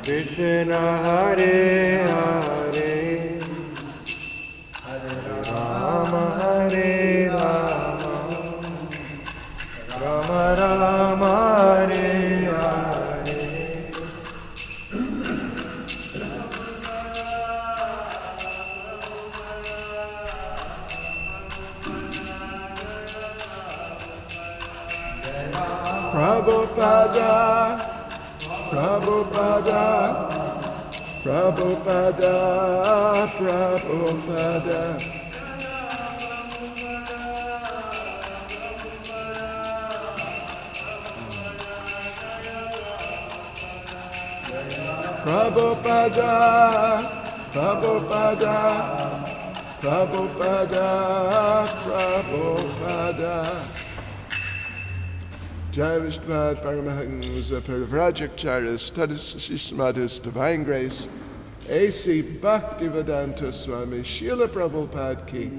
Krishna Hare Hare, Hare Rama Hare Rama, Rama Rama Hare Hare. Prabhupada, Prabhupada, Prabhupada, Prabhupada. Prabhupada, Prabhupada, Prabhupada, Prabhupada. Jai Vishnuvad Paramahansa Parivrajacharya Studies Madhus Divine Grace A.C. Bhaktivedanta Swami Srila Prabhupada Ki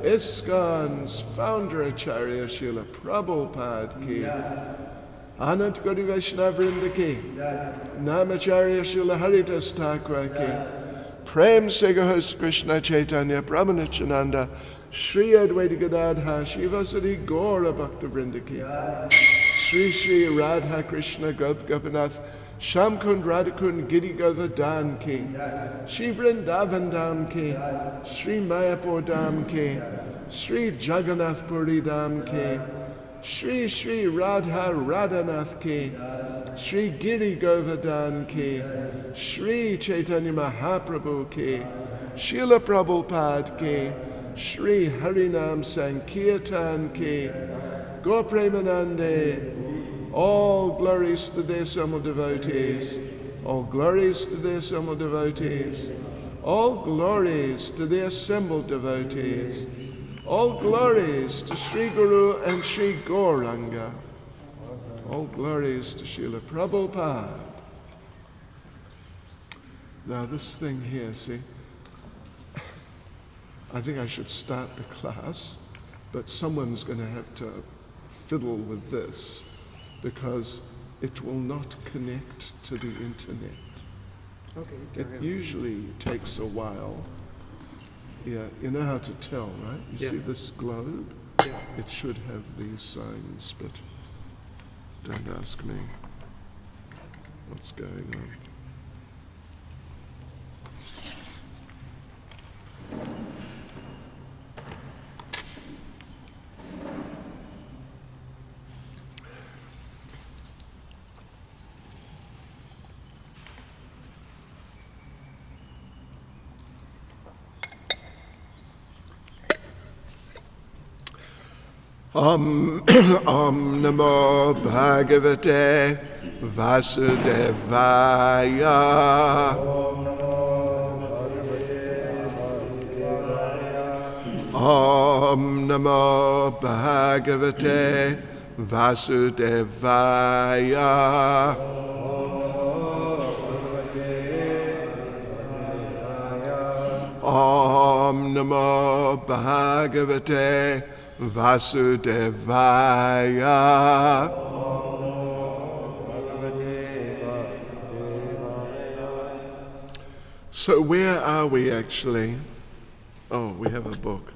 ISKCON's founder Acharya Srila Prabhupada Ki Anant Gauri Vaishnava Vrinda Ki Namacharya Srila Haridas Thakur Ki Prem Segahos Krishna Chaitanya Brahmanachananda Shri Advaita Gadadha Shivasari Gaura Bhakta Vrinda Ki Shri Shri Radha Krishna Gopinath Shamkund Radhakund Giri Govardhan Ki Shri Vrindavan Dham Ki Shri Mayapur Dham Ki Shri Jagannath Puri Dham Ki Shri Shri Radha Radhanath Ki Shri Giri Govardhan Ki Shri Chaitanya Mahaprabhu Ki Srila Prabhupada Ki Shri Harinam Sankirtan Ki Gaur Premanande. All glories to the assembled devotees. All glories to the assembled devotees. All glories to the assembled devotees. All glories to Sri Guru and Sri Gauranga. All glories to Srila Prabhupada. Now this thing here, see, I think I should start the class, but someone's going to have to fiddle with this because it will not connect to the internet. Okay. It usually takes a while. Yeah, you know how to tell, right? You see this globe? Yeah. It should have these signs, but don't ask me what's going on. Om Namo Bhagavate Vasudevaya. Om Namo Bhagavate Vasudevaya. Om Namo Bhagavate Vasudevaya. So where are we actually? Oh, we have a book.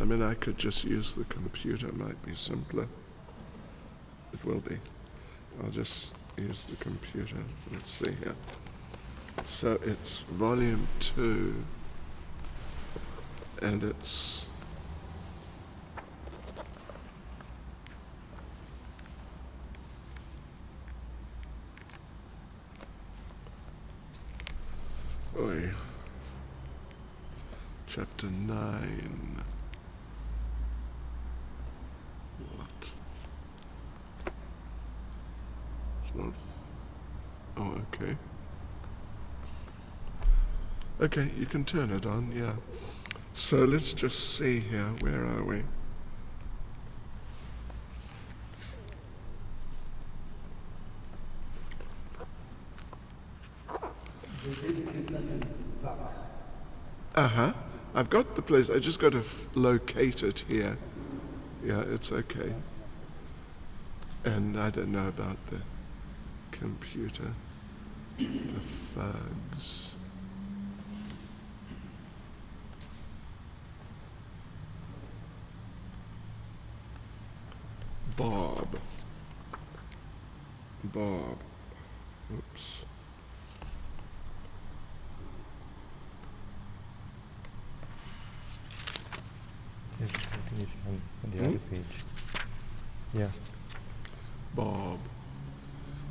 I mean, I could just use the computer, might be simpler. It will be. I'll just use the computer. Let's see here. So it's volume 2, and it's chapter 9. What? not. Oh, okay. Okay, you can turn it on, yeah. So let's just see here. Where are we? Uh-huh. I've got the place. I just got to locate it here. Yeah, it's okay. And I don't know about the computer. The thugs. Bob. Oops. Yes, I think it's on the other page. Yeah. Bob.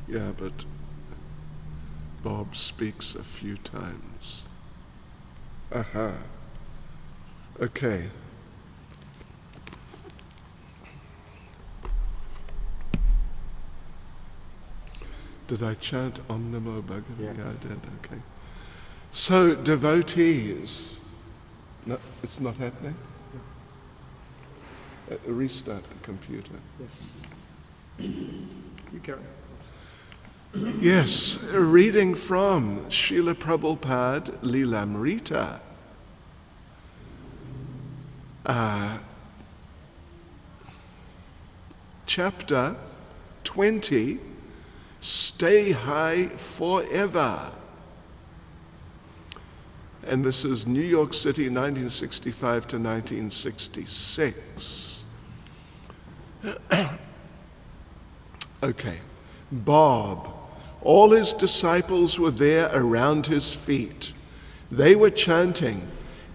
Yeah, but Bob speaks a few times. Aha. Okay. Did I chant Om Namo Bhagavate? Yeah. Yeah, I did, okay. So, devotees. No, it's not happening? Restart the computer. You carry. Yes, a reading from Srila Prabhupada Lilamrita. Chapter 20, Stay High Forever. And this is New York City, 1965 to 1966. Okay. Bob. All his disciples were there around his feet. They were chanting,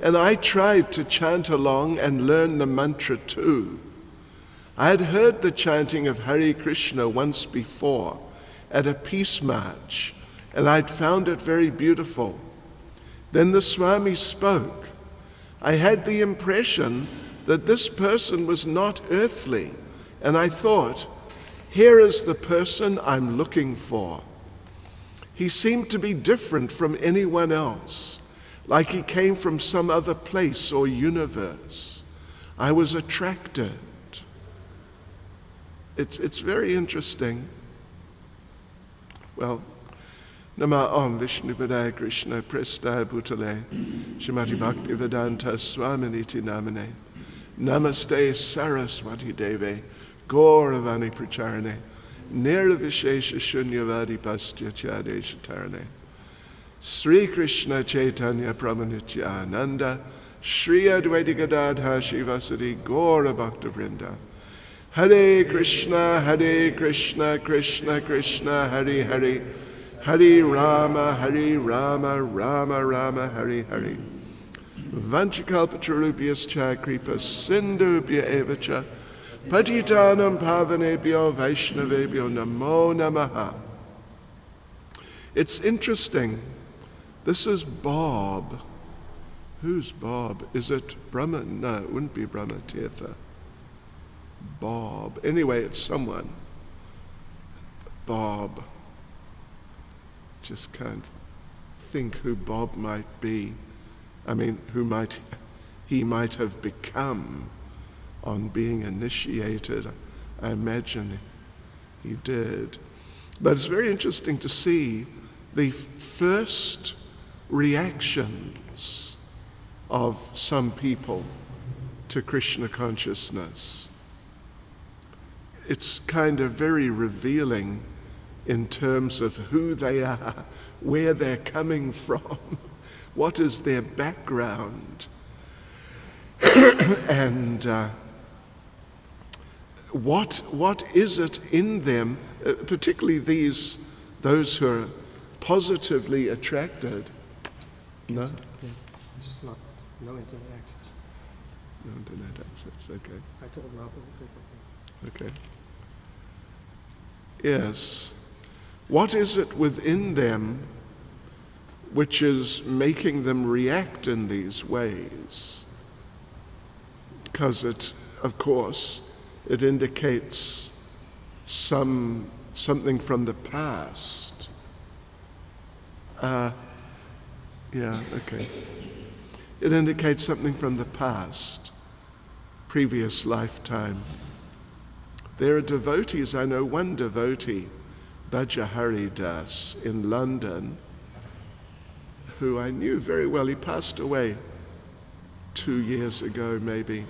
and I tried to chant along and learn the mantra too. I had heard the chanting of Hare Krishna once before at a peace march, and I'd found it very beautiful. Then the Swami spoke. I had the impression that this person was not earthly, and I thought, here is the person I'm looking for. He seemed to be different from anyone else, like he came from some other place or universe. I was attracted. It's very interesting. Well, Nama Om Vishnu Padaya Krishna Prestaya Bhutale Shrimati Bhakti Vedanta Swaminiti Namane Namaste Saraswati Deve Gauravani Pracharane Nirvishesha Shunyavadi Pastya Chadesha Tarane Sri Krishna Chaitanya Pramanityananda Sri Advaita Gadadha Shivasati Gaura Bhakta Vrinda Hare Krishna, Krishna Krishna, Hare Hare, Hare Rama, Rama Rama, Hare Hare. Vanchakalpatarubhyascha kripa sindhubhya evacha, patitanam pavanebhyo vaishnavebhyo namo namaha. It's interesting. This is Bob. Who's Bob? Is it Brahma? No, it wouldn't be Brahma Tirtha. Bob. Anyway, it's someone. Bob. Just can't think who Bob might be. I mean, he might have become on being initiated. I imagine he did. But it's very interesting to see the first reactions of some people to Krishna consciousness. It's kind of very revealing in terms of who they are, where they're coming from, what is their background, and what is it in them, particularly those who are positively attracted. No? Yeah. It's not, no internet access. No internet access, okay. I told Rob that we could. Okay. Yes. What is it within them which is making them react in these ways? Because it, of course, it indicates some something from the past. Yeah, okay. It indicates something from the past, previous lifetime. There are devotees, I know one devotee, Bhajahari Das in London, who I knew very well. He passed away 2 years ago, maybe.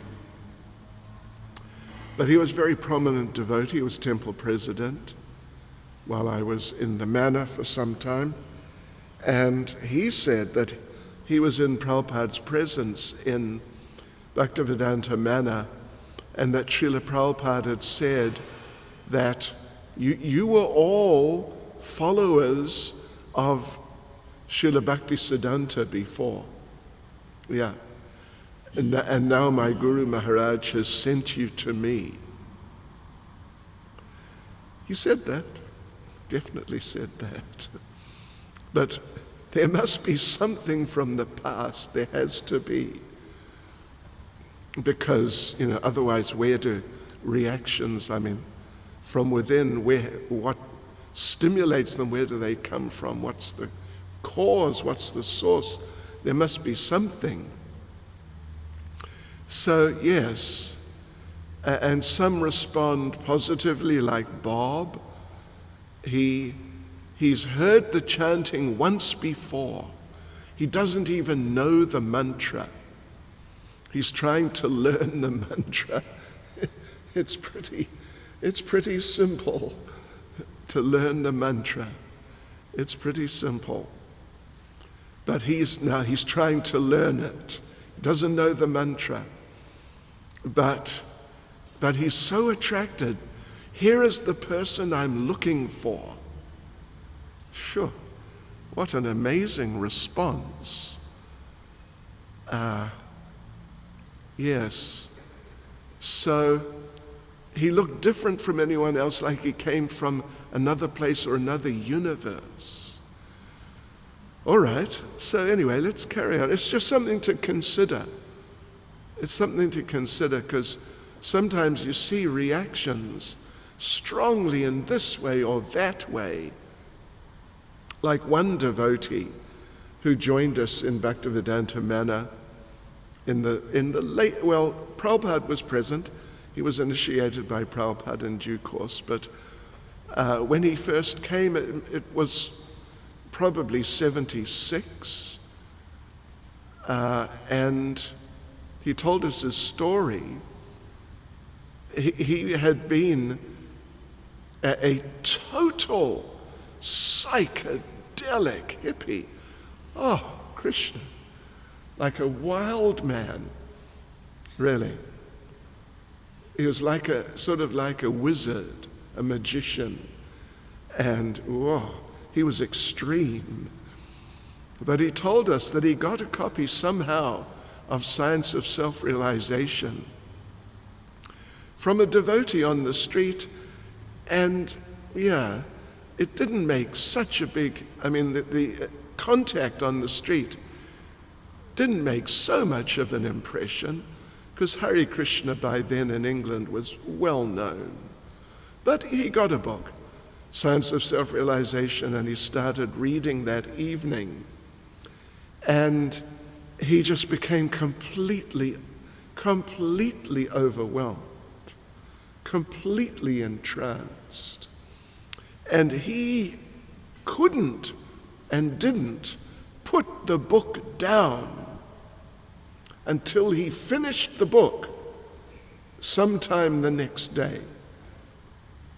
But he was a very prominent devotee. He was temple president while I was in the manor for some time. And he said that he was in Prabhupada's presence in Bhaktivedanta Manor, and that Srila Prabhupada had said that you were all followers of Srila Bhaktisiddhanta before. Yeah. And now my Guru Maharaj has sent you to me. He said that, definitely said that. But there must be something from the past, there has to be. Because, otherwise where do reactions, from within, what stimulates them, where do they come from? What's the cause? What's the source? There must be something. So, yes, and some respond positively, like Bob. He's heard the chanting once before. He doesn't even know the mantra. He's trying to learn the mantra. It's pretty simple to learn the mantra. It's pretty simple. But he's trying to learn it. He doesn't know the mantra. But he's so attracted. Here is the person I'm looking for. Sure, what an amazing response. Yes. So he looked different from anyone else, like he came from another place or another universe. All right, so anyway, let's carry on. It's just something to consider. It's something to consider, because sometimes you see reactions strongly in this way or that way. Like one devotee who joined us in Bhaktivedanta Manor in the late, Prabhupada was present. He was initiated by Prabhupada in due course, but when he first came, it was probably 76, and he told us his story. He had been a total psychedelic hippie. Oh, Krishna. Like a wild man, really. He was sort of like a wizard, a magician. And, he was extreme. But he told us that he got a copy somehow of Science of Self-Realization from a devotee on the street, and it didn't make such a big, the contact on the street didn't make so much of an impression, because Hare Krishna by then in England was well known. But he got a book, Science of Self-Realization, and he started reading that evening. And he just became completely overwhelmed, completely entranced. And he couldn't and didn't put the book down until he finished the book sometime the next day.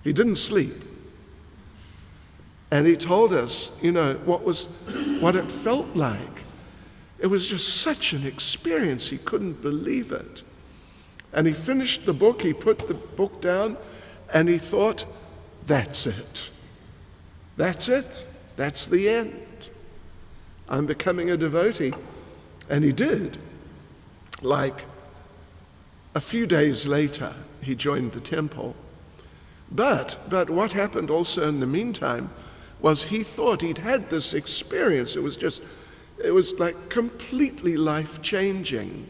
He didn't sleep. And he told us, what it felt like. It was just such an experience, he couldn't believe it. And he finished the book, he put the book down, and he thought, that's it. That's it. That's the end. I'm becoming a devotee. And he did. Like a few days later, he joined the temple. But what happened also in the meantime was he thought he'd had this experience. It was like completely life-changing.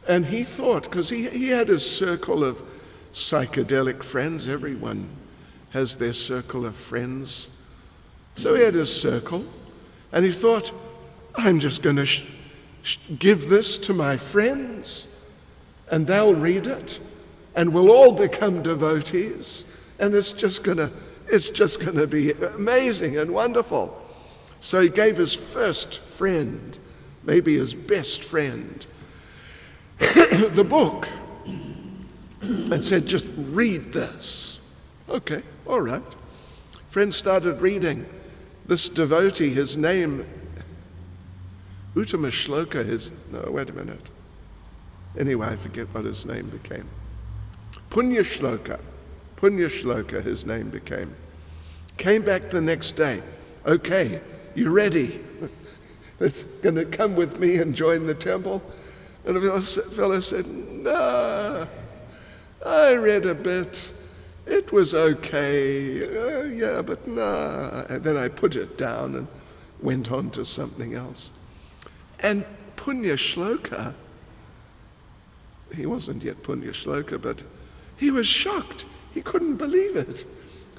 And he thought, because he had a circle of psychedelic friends, everyone has their circle of friends. So he had his circle, and he thought, I'm just going to give this to my friends, and they'll read it, and we'll all become devotees, and it's just going to be amazing and wonderful. So he gave his first friend, maybe his best friend, the book, and said, just read this. Okay, all right. Friend started reading. This devotee, his name, Uttama Shloka, wait a minute. Anyway, I forget what his name became. Punya Shloka, his name became. Came back the next day. Okay, you ready? It's going to come with me and join the temple? And the fellow said, no, I read a bit. It was okay. Yeah, but no. And then I put it down and went on to something else. And Punya Shloka, he wasn't yet Punya Shloka, but he was shocked. He couldn't believe it.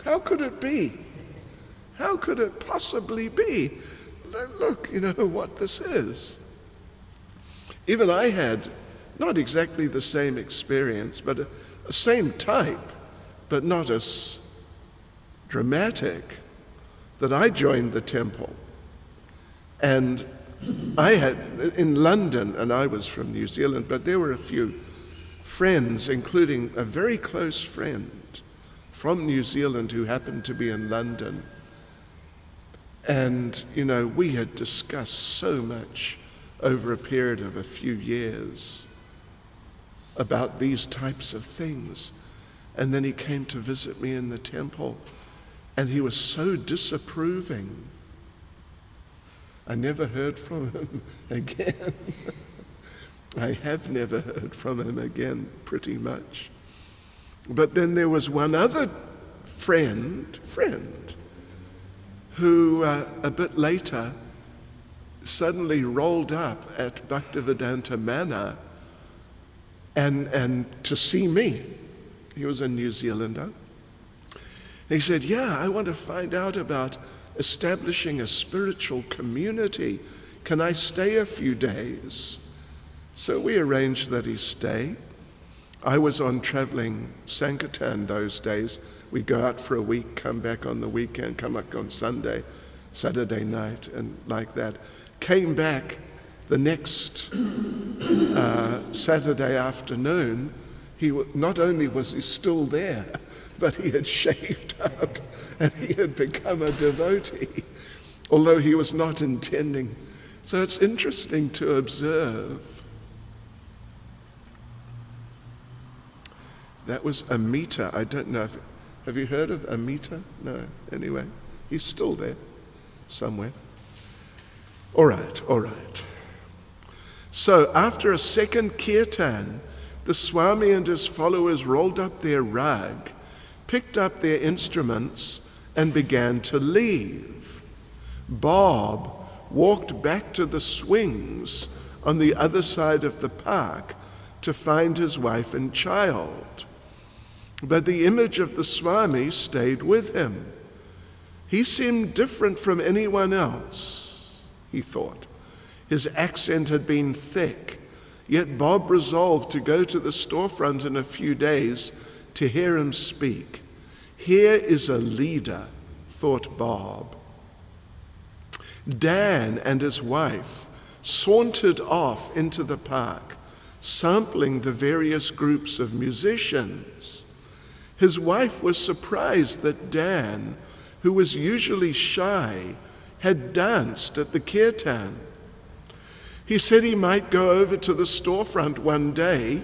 How could it be? How could it possibly be? Look, you know what this is. Even I had not exactly the same experience, but a same type, but not as dramatic, that I joined the temple. And I had, in London, and I was from New Zealand, but there were a few friends, including a very close friend from New Zealand who happened to be in London. And, you know, we had discussed so much over a period of a few years about these types of things. And then he came to visit me in the temple, and he was so disapproving. I never heard from him again. I have never heard from him again, pretty much. But then there was one other friend, who a bit later suddenly rolled up at Bhaktivedanta Manor and to see me. He was a New Zealander. He said, yeah, I want to find out about establishing a spiritual community. Can I stay a few days? So we arranged that he stay. I was on traveling Sankirtan those days. We'd go out for a week, come back on the weekend, come back on Saturday night, and like that. Came back the next Saturday afternoon. Not only was he still there, but he had shaved up and he had become a devotee, although he was not intending. So it's interesting to observe. That was Amita. I don't know have you heard of Amita? No. Anyway, he's still there somewhere. All right. So after a second kirtan, the Swami and his followers rolled up their rug, picked up their instruments, and began to leave. Bob walked back to the swings on the other side of the park to find his wife and child. But the image of the Swami stayed with him. He seemed different from anyone else, he thought. His accent had been thick, yet Bob resolved to go to the storefront in a few days to hear him speak. Here is a leader, thought Bob. Dan and his wife sauntered off into the park, sampling the various groups of musicians. His wife was surprised that Dan, who was usually shy, had danced at the kirtan. He said he might go over to the storefront one day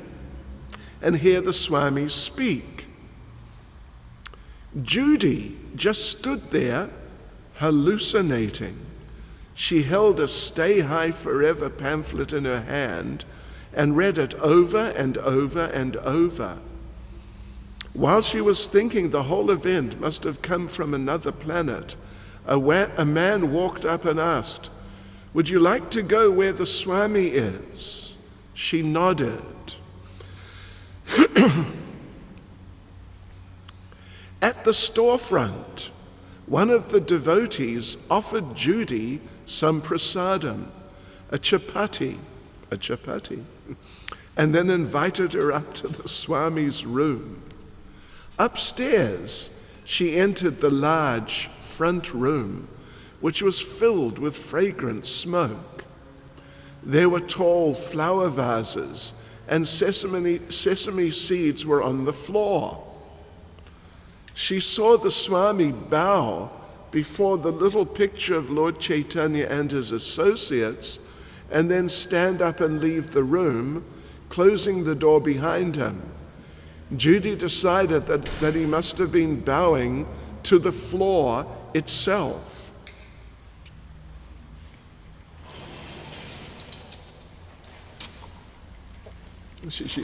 and hear the Swami speak. Judy just stood there, hallucinating. She held a Stay High Forever pamphlet in her hand and read it over and over and over. While she was thinking the whole event must have come from another planet, a man walked up and asked, "Would you like to go where the Swami is?" She nodded. At the storefront, one of the devotees offered Judy some prasadam, a chapati, and then invited her up to the Swami's room. Upstairs, she entered the large front room, which was filled with fragrant smoke. There were tall flower vases, and sesame seeds were on the floor. She saw the Swami bow before the little picture of Lord Chaitanya and his associates, and then stand up and leave the room, closing the door behind him. Judy decided that he must have been bowing to the floor itself. She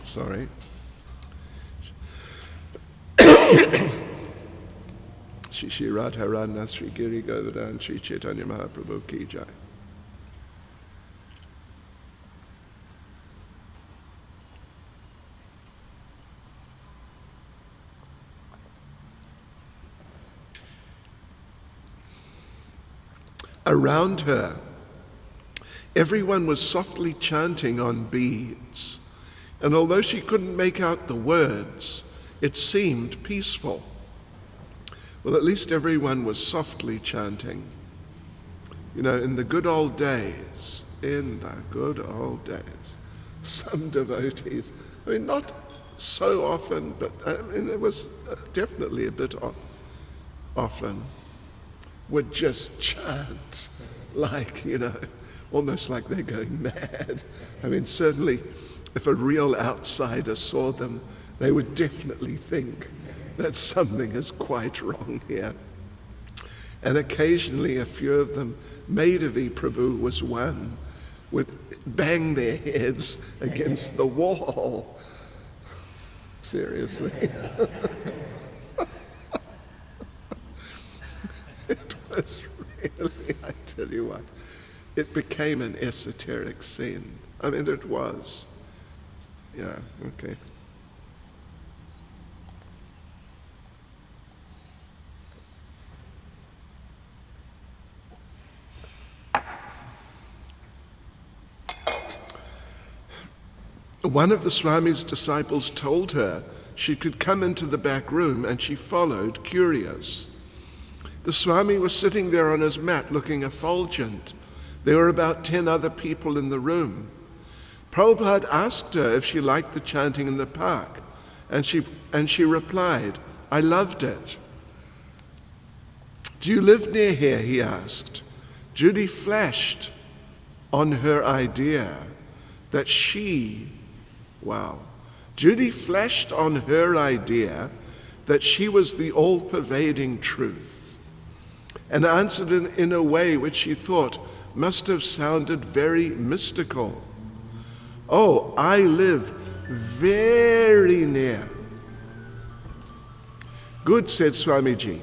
Sorry. Shri Radha Radha Sri Giri Govardhan Sri Chaitanya Mahaprabhu Ki Jai. Around her, everyone was softly chanting on beads, and although she couldn't make out the words, it seemed peaceful. Well, at least everyone was softly chanting. You know, in the good old days, some devotees, I mean, not so often, but I mean, it was definitely a bit often, would just chant like, you know, almost like they're going mad. I mean, certainly if a real outsider saw them, they would definitely think that something is quite wrong here. And occasionally a few of them, Madhavi Prabhu was one, would bang their heads against the wall. Seriously. It was really, I tell you what, it became an esoteric scene. I mean, it was. Yeah, okay. One of the Swami's disciples told her she could come into the back room, and she followed, curious. The Swami was sitting there on his mat looking effulgent. There were about 10 other people in the room. Prabhupada asked her if she liked the chanting in the park, and she replied, "I loved it." "Do you live near here?" he asked. Judy flashed on her idea that she was the all-pervading truth, and answered in a way which she thought must have sounded very mystical. "Oh, I live very near." "Good," said Swamiji.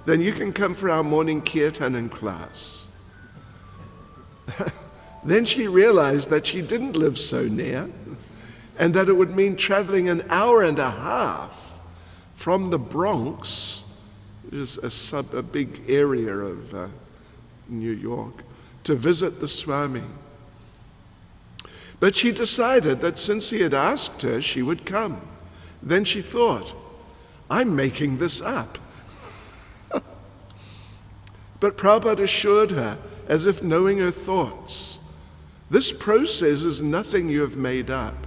"Then you can come for our morning kirtan in class." Then she realized that she didn't live so near, and that it would mean traveling an hour and a half from the Bronx, which is a big area of New York, to visit the Swami. But she decided that since he had asked her, she would come. Then she thought, "I'm making this up." But Prabhupada assured her, as if knowing her thoughts, "This process is nothing you have made up.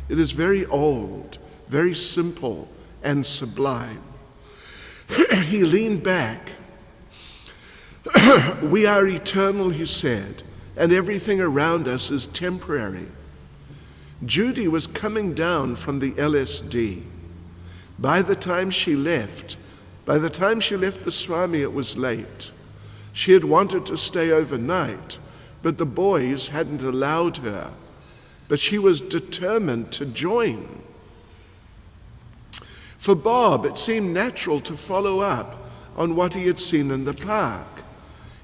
It is very old, very simple, and sublime." He leaned back. "We are eternal," he said, "and everything around us is temporary." Judy was coming down from the LSD. By the time she left the Swami, it was late. She had wanted to stay overnight, but the boys hadn't allowed her. But she was determined to join. For Bob, it seemed natural to follow up on what he had seen in the park.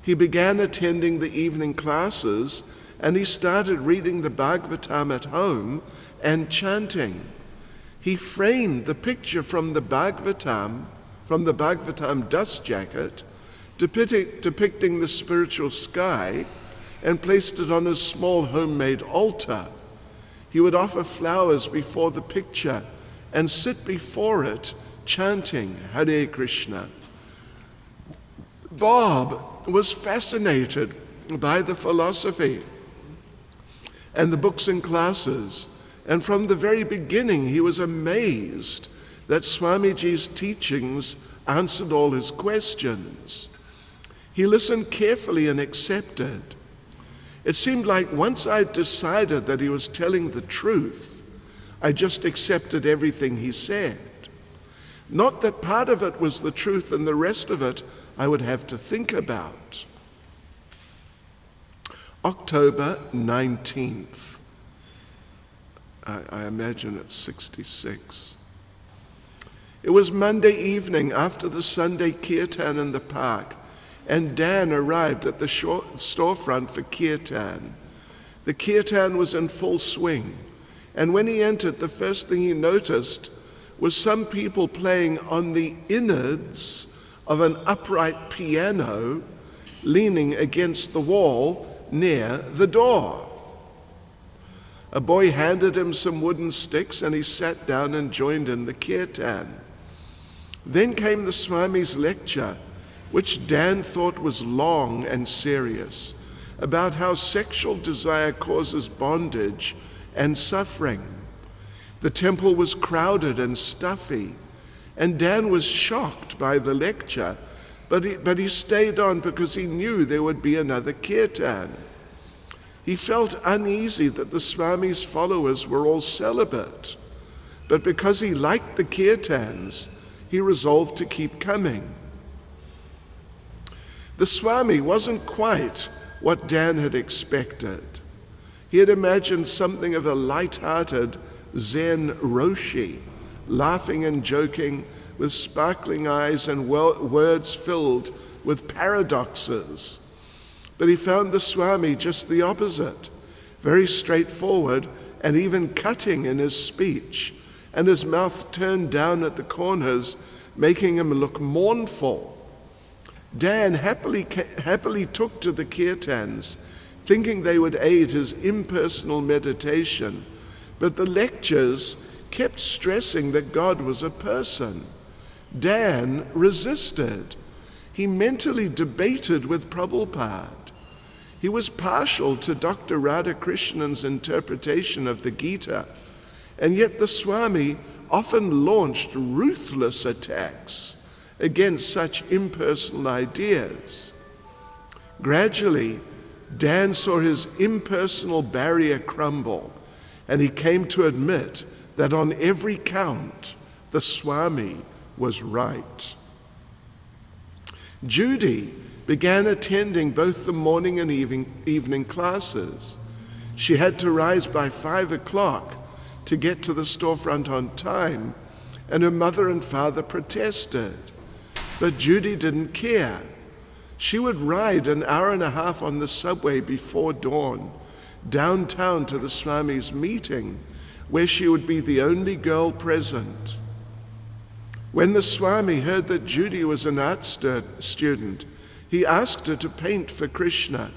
He began attending the evening classes and he started reading the Bhagavatam at home and chanting. He framed the picture from the Bhagavatam dust jacket, depicting the spiritual sky, and placed it on his small homemade altar. He would offer flowers before the picture and sit before it, chanting Hare Krishna. Bob was fascinated by the philosophy and the books and classes, and from the very beginning he was amazed that Swamiji's teachings answered all his questions. He listened carefully and accepted. It seemed like once I'd decided that he was telling the truth, I just accepted everything he said. Not that part of it was the truth and the rest of it I would have to think about. October 19th. I imagine it's 66. It was Monday evening after the Sunday kirtan in the park, and Dan arrived at the storefront for kirtan. The kirtan was in full swing, and when he entered, the first thing he noticed was some people playing on the innards of an upright piano leaning against the wall near the door. A boy handed him some wooden sticks, and he sat down and joined in the kirtan. Then came the Swami's lecture, which Dan thought was long and serious, about how sexual desire causes bondage and suffering. The temple was crowded and stuffy, and Dan was shocked by the lecture, but he stayed on because he knew there would be another kirtan. He felt uneasy that the Swami's followers were all celibate, but because he liked the kirtans, he resolved to keep coming. The Swami wasn't quite what Dan had expected. He had imagined something of a light-hearted Zen Roshi, laughing and joking with sparkling eyes and words filled with paradoxes. But he found the Swami just the opposite, very straightforward and even cutting in his speech, and his mouth turned down at the corners, making him look mournful. Dan happily took to the kirtans, thinking they would aid his impersonal meditation, but the lectures kept stressing that God was a person. Dan resisted. He mentally debated with Prabhupada. He was partial to Dr. Radhakrishnan's interpretation of the Gita, and yet the Swami often launched ruthless attacks against such impersonal ideas. Gradually, Dan saw his impersonal barrier crumble, and he came to admit that on every count, the Swami was right. Judy began attending both the morning and evening classes. She had to rise by 5 o'clock to get to the storefront on time, and her mother and father protested. But Judy didn't care. She would ride an hour and a half on the subway before dawn, downtown to the Swami's meeting, where she would be the only girl present. When the Swami heard that Judy was an art student, he asked her to paint for Krishna.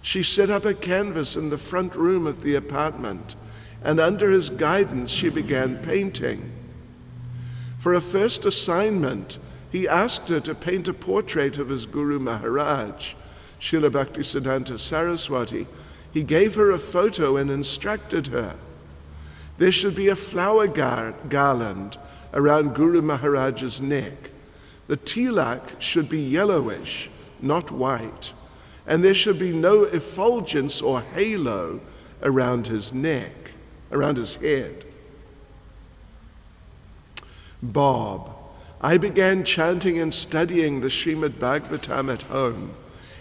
She set up a canvas in the front room of the apartment, and under his guidance she began painting. For a first assignment, he asked her to paint a portrait of his Guru Maharaj, Srila Bhaktisiddhanta Saraswati. He gave her a photo and instructed her. There should be a flower garland around Guru Maharaj's neck. The tilak should be yellowish, not white, and there should be no effulgence or halo around his neck, around his head. Bob, I began chanting and studying the Srimad Bhagavatam at home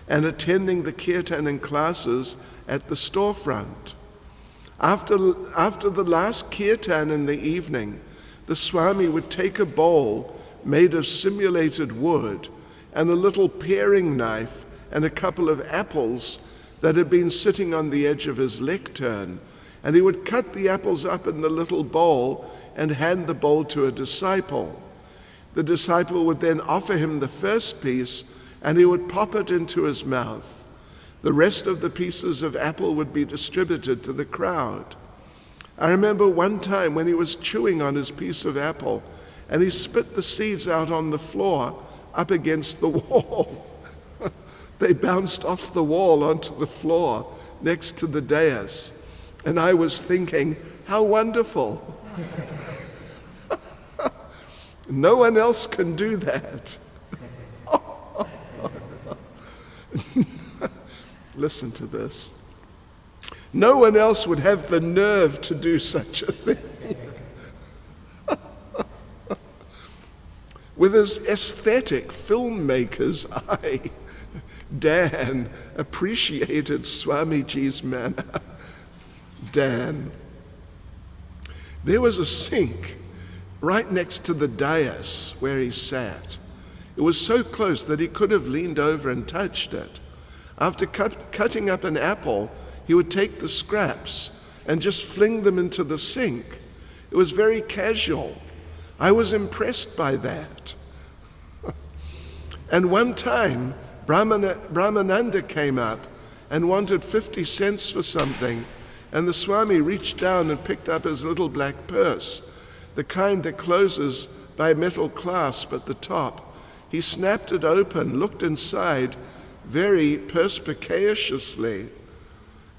and attending the kirtan and classes at the storefront. After the last kirtan in the evening, the Swami would take a bowl made of simulated wood and a little paring knife and a couple of apples that had been sitting on the edge of his lectern, and he would cut the apples up in the little bowl and hand the bowl to a disciple. The disciple would then offer him the first piece, and he would pop it into his mouth. The rest of the pieces of apple would be distributed to the crowd. I remember one time when he was chewing on his piece of apple, and he spit the seeds out on the floor up against the wall. They bounced off the wall onto the floor next to the dais. And I was thinking, how wonderful. No one else can do that. Listen to this. No one else would have the nerve to do such a thing. With his aesthetic filmmaker's eye, Dan appreciated Swamiji's manner. Dan. There was a sink right next to the dais where he sat. It was so close that he could have leaned over and touched it. After cutting up an apple, he would take the scraps and just fling them into the sink. It was very casual. I was impressed by that. And one time, Brahmananda came up and wanted 50 cents for something, and the Swami reached down and picked up his little black purse, the kind that closes by a metal clasp at the top. He snapped it open, looked inside very perspicaciously,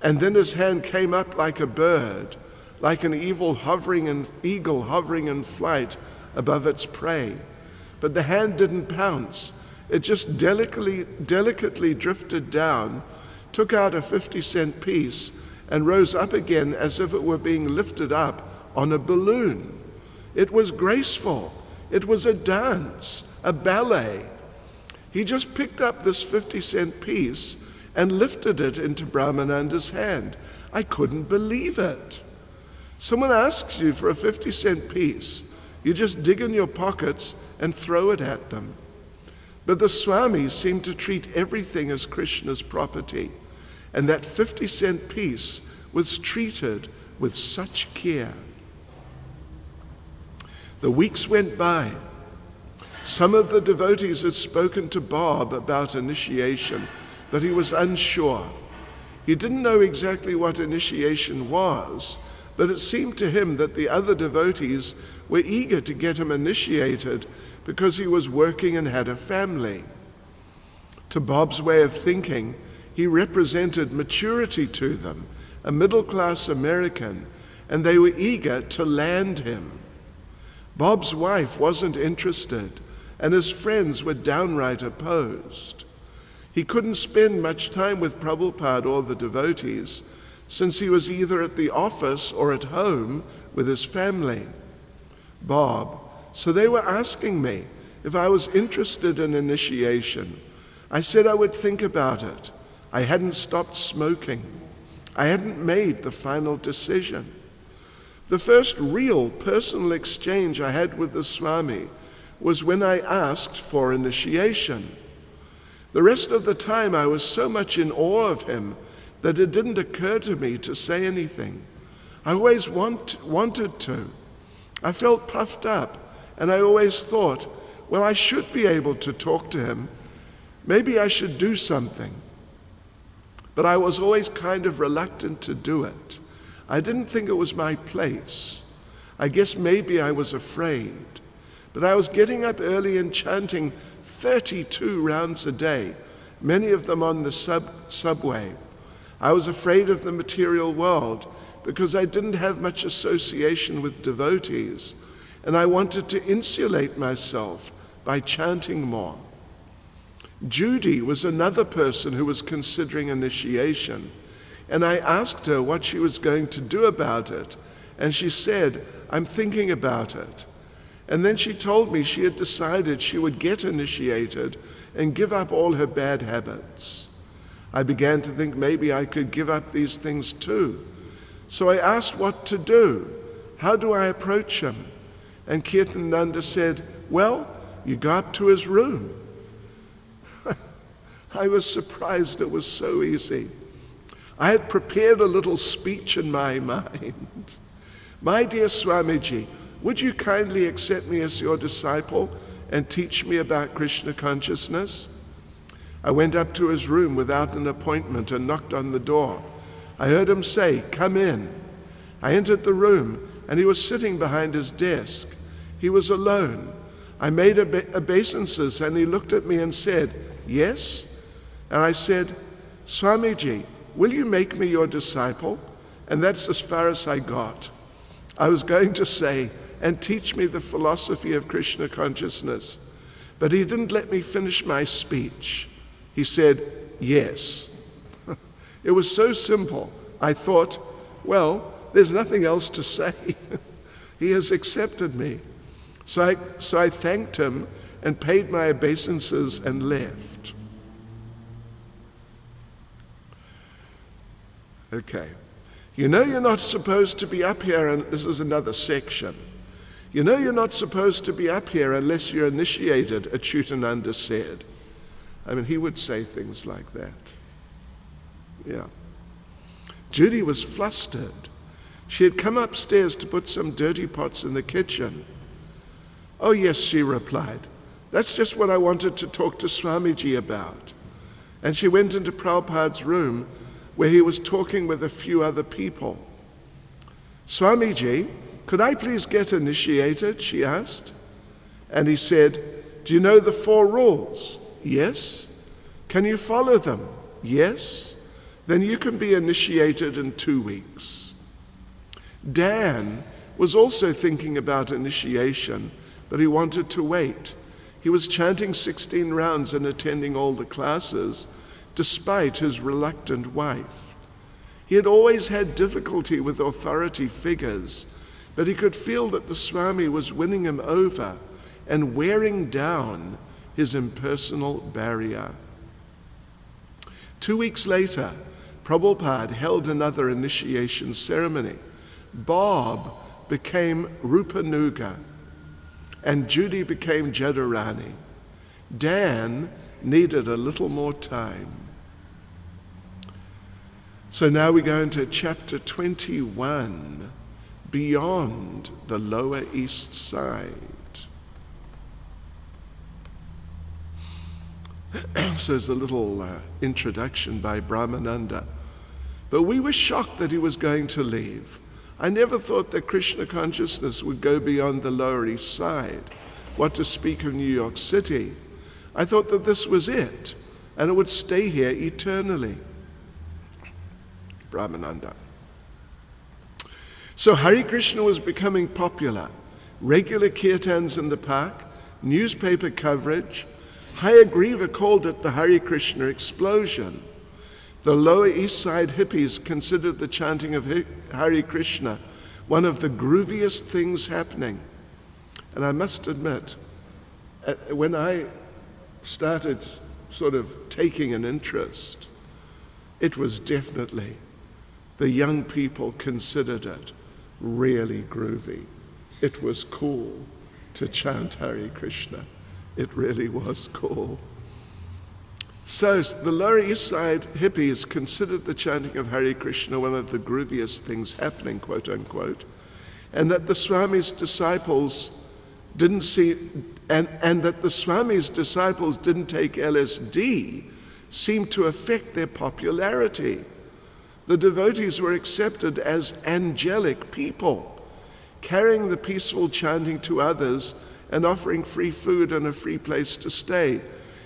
and then his hand came up like a bird, like an eagle hovering in flight above its prey. But the hand didn't pounce. It just delicately drifted down, took out a 50-cent piece, and rose up again as if it were being lifted up on a balloon. It was graceful. It was a dance, a ballet. He just picked up this 50-cent piece and lifted it into Brahmananda's hand. I couldn't believe it. Someone asks you for a 50-cent piece. You just dig in your pockets and throw it at them. But the Swami seemed to treat everything as Krishna's property, and that 50-cent piece was treated with such care. The weeks went by. Some of the devotees had spoken to Bob about initiation, but he was unsure. He didn't know exactly what initiation was, but it seemed to him that the other devotees were eager to get him initiated because he was working and had a family. To Bob's way of thinking, he represented maturity to them, a middle-class American, and they were eager to land him. Bob's wife wasn't interested, and his friends were downright opposed. He couldn't spend much time with Prabhupada or the devotees, since he was either at the office or at home with his family. So they were asking me if I was interested in initiation. I said I would think about it. I hadn't stopped smoking. I hadn't made the final decision. The first real personal exchange I had with the Swami was when I asked for initiation. The rest of the time I was so much in awe of him that it didn't occur to me to say anything. I always wanted to. I felt puffed up, and I always thought, well, I should be able to talk to him. Maybe I should do something. But I was always kind of reluctant to do it. I didn't think it was my place. I guess maybe I was afraid. But I was getting up early and chanting 32 rounds a day, many of them on the subway. I was afraid of the material world because I didn't have much association with devotees, and I wanted to insulate myself by chanting more. Judy was another person who was considering initiation, and I asked her what she was going to do about it, and she said, I'm thinking about it. And then she told me she had decided she would get initiated and give up all her bad habits. I began to think maybe I could give up these things too. So I asked what to do. How do I approach him? And Kirtananda said, well, you go up to his room. I was surprised it was so easy. I had prepared a little speech in my mind. My dear Swamiji, would you kindly accept me as your disciple and teach me about Krishna consciousness? I went up to his room without an appointment and knocked on the door. I heard him say, "Come in." I entered the room and he was sitting behind his desk. He was alone. I made obeisances and he looked at me and said, "Yes?" And I said, "Swamiji, will you make me your disciple?" And that's as far as I got. I was going to say, "And teach me the philosophy of Krishna consciousness." But he didn't let me finish my speech. He said, "Yes." It was so simple. I thought, well, there's nothing else to say. He has accepted me. So I thanked him and paid my obeisances and left. Okay. You know you're not supposed to be up here, and this is another section. You know you're not supposed to be up here unless you're initiated, Achyutananda said. I mean, he would say things like that. Yeah. Judy was flustered. She had come upstairs to put some dirty pots in the kitchen. "Oh yes," she replied. "That's just what I wanted to talk to Swamiji about." And she went into Prabhupada's room where he was talking with a few other people. "Swamiji, could I please get initiated?" she asked. And he said, "Do you know the 4 rules?" "Yes." "Can you follow them?" "Yes." "Then you can be initiated in 2 weeks." Dan was also thinking about initiation, but he wanted to wait. He was chanting 16 rounds and attending all the classes, despite his reluctant wife. He had always had difficulty with authority figures, but he could feel that the Swami was winning him over and wearing down his impersonal barrier. 2 weeks later, Prabhupada held another initiation ceremony. Bob became Rupanuga, and Judy became Jadurani. Dan needed a little more time. So now we go into chapter 21, Beyond the Lower East Side. So there's a little introduction by Brahmananda. But we were shocked that he was going to leave. I never thought that Krishna consciousness would go beyond the Lower East Side, what to speak of New York City. I thought that this was it, and it would stay here eternally. Brahmananda. So Hare Krishna was becoming popular. Regular kirtans in the park, newspaper coverage. Hayagriva called it the Hare Krishna explosion. The Lower East Side hippies considered the chanting of Hare Krishna one of the grooviest things happening. And I must admit, when I started sort of taking an interest, it was definitely, the young people considered it really groovy. It was cool to chant Hare Krishna. It really was cool. So the Lower East Side hippies considered the chanting of Hare Krishna one of the grooviest things happening, quote unquote, and that the Swami's disciples didn't that the Swami's disciples didn't take LSD seemed to affect their popularity. The devotees were accepted as angelic people, carrying the peaceful chanting to others and offering free food and a free place to stay.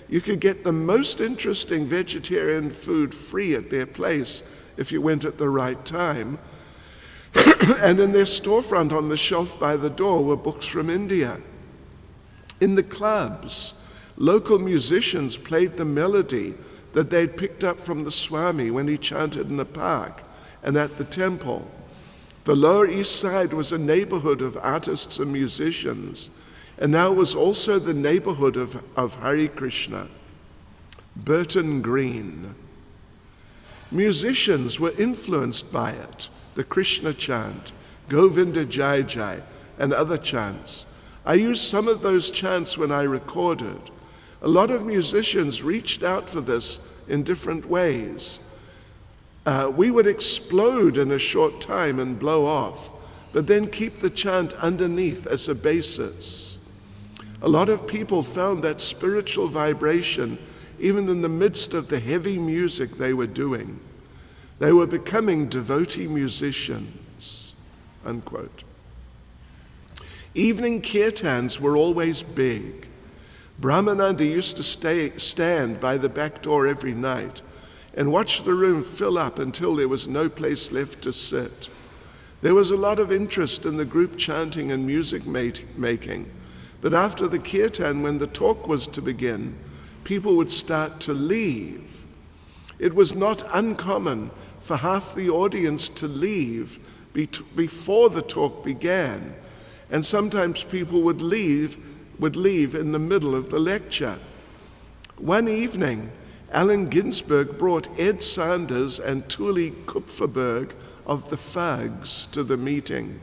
You could get the most interesting vegetarian food free at their place if you went at the right time. And in their storefront on the shelf by the door were books from India. In the clubs, local musicians played the melody that they'd picked up from the Swami when he chanted in the park and at the temple. The Lower East Side was a neighborhood of artists and musicians, and now it was also the neighborhood of Hare Krishna. Burton Green. Musicians were influenced by it, the Krishna chant, Govinda Jai Jai, and other chants. I used some of those chants when I recorded. A lot of musicians reached out for this in different ways. we would explode in a short time and blow off, but then keep the chant underneath as a basis. A lot of people found that spiritual vibration even in the midst of the heavy music they were doing. They were becoming devotee musicians, unquote. Evening kirtans were always big. Brahmananda used to stand by the back door every night and watch the room fill up until there was no place left to sit. There was a lot of interest in the group chanting and music making, but after the kirtan, when the talk was to begin, people would start to leave. It was not uncommon for half the audience to leave before the talk began, and sometimes people would leave in the middle of the lecture. One evening, Allen Ginsberg brought Ed Sanders and Tuli Kupferberg of the Fugs to the meeting.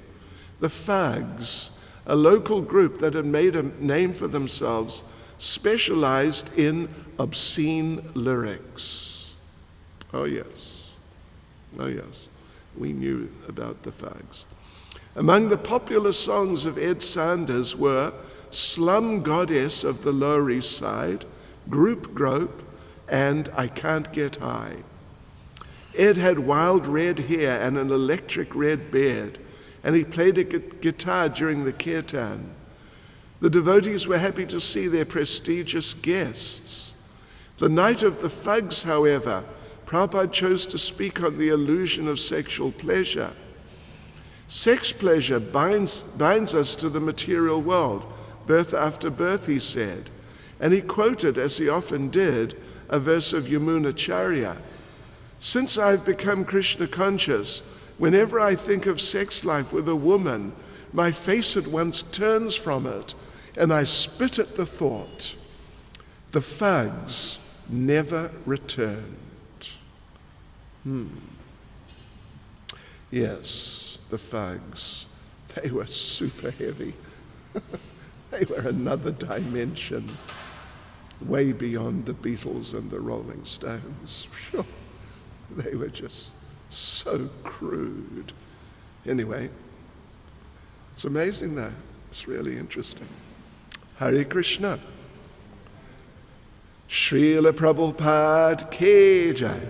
The Fugs, a local group that had made a name for themselves, specialized in obscene lyrics. Oh yes, we knew about the Fugs. Among the popular songs of Ed Sanders were Slum Goddess of the Lower East Side, Group Grope, and I Can't Get High. Ed had wild red hair and an electric red beard, and he played a guitar during the kirtan. The devotees were happy to see their prestigious guests. The night of the Fugs, however, Prabhupada chose to speak on the illusion of sexual pleasure. Sex pleasure binds us to the material world, birth after birth, he said. And he quoted, as he often did, a verse of Yamunacharya. Since I've become Krishna conscious, whenever I think of sex life with a woman, my face at once turns from it, and I spit at the thought. The Fugs never returned. Yes, the Fugs. They were super heavy. They were another dimension, way beyond the Beatles and the Rolling Stones. Sure. They were just so crude. Anyway, it's amazing though. It's really interesting. Hare Krishna. Srila Prabhupada Ki Jai.